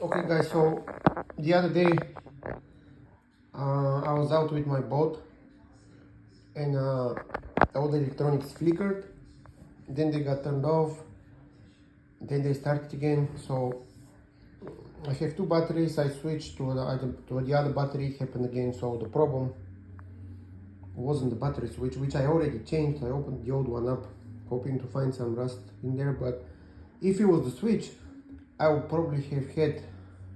Okay guys, so the other day I was out with my boat and all the electronics flickered, then they got turned off, then they started again. So I have two batteries. I switched to the other battery, it happened again. So the problem wasn't the battery switch, which I already changed. I opened the old one up hoping to find some rust in there, but if it was the switch I would probably have had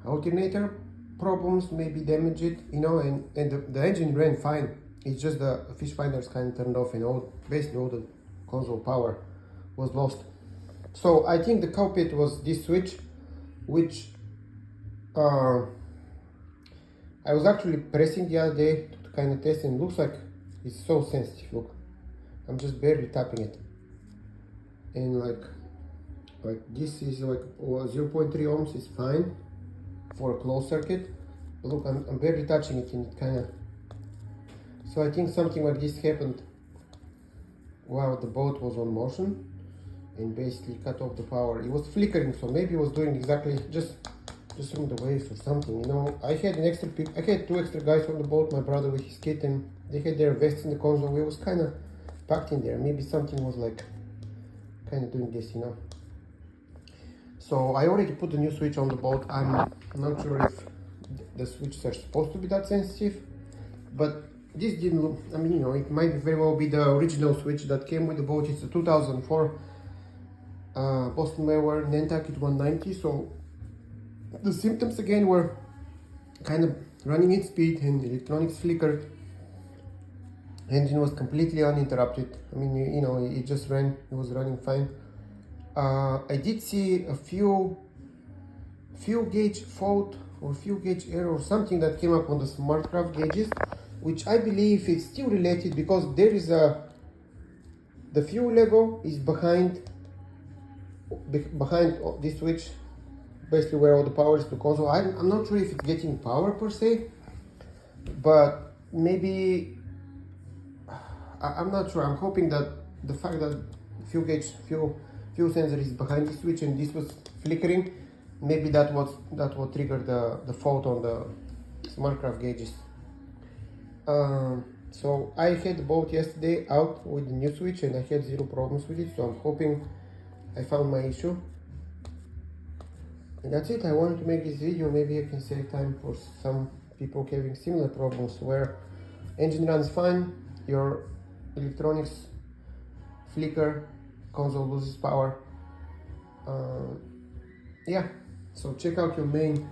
alternator problems, maybe damage it, you know, and the engine ran fine. It's just the fish finders kind of turned off and basically all the console power was lost. So I think the culprit was this switch, which I was actually pressing the other day to kind of test, and it looks like it's so sensitive. Look, I'm just barely tapping it, and like this is like 0.3 ohms is fine for a closed circuit. But look, I'm barely touching it, and it kind of, so I think something like this happened while the boat was on motion and basically cut off the power. It was flickering, so maybe it was doing exactly just from the waves or something, you know. I had two extra guys on the boat, my brother with his kid, and they had their vests in the console. It was kind of packed in there. Maybe something was like kind of doing this, you know. So I already put the new switch on the boat. I'm not sure if the switches are supposed to be that sensitive, but this didn't look, I mean, you know, it might very well be the original switch that came with the boat. It's a 2004 BW Nantucket 190. So the symptoms again were kind of running at speed and electronics flickered. Engine was completely uninterrupted. I mean, you know, it just ran, it was running fine. I did see a fuel gauge fault or fuel gauge error or something that came up on the SmartCraft gauges, which I believe is still related because there is the fuel level is behind this switch, basically where all the power is to console. I'm not sure if it's getting power per se, but maybe, I'm not sure. I'm hoping that the fact that fuel sensor is behind the switch and this was flickering, maybe that what triggered the fault on the SmartCraft gauges. So I had the boat yesterday out with the new switch and I had zero problems with it, so I'm hoping I found my issue. And that's it. I wanted to make this video. Maybe I can save time for some people having similar problems where engine runs fine, your electronics flicker, console loses power. Yeah, so check out your main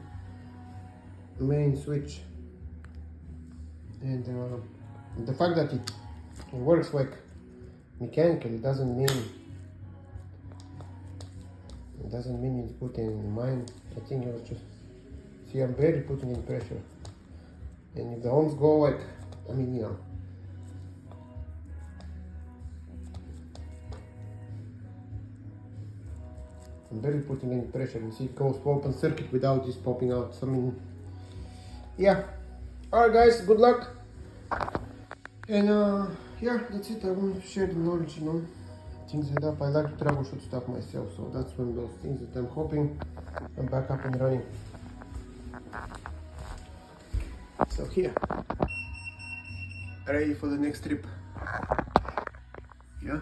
switch, and the fact that it works like mechanically doesn't mean it's good in mine. I think it was just, see, I'm barely putting in pressure, and if the ohms go like, I mean, you know, I'm barely putting any pressure. You see it goes to open circuit without this popping out. So, I mean, yeah. Alright guys, good luck. And yeah, that's it. I want to share the knowledge, you know, things like that. I like to troubleshoot stuff myself, so that's one of those things that I'm hoping I'm back up and running. So here, ready for the next trip. Yeah.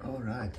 All right.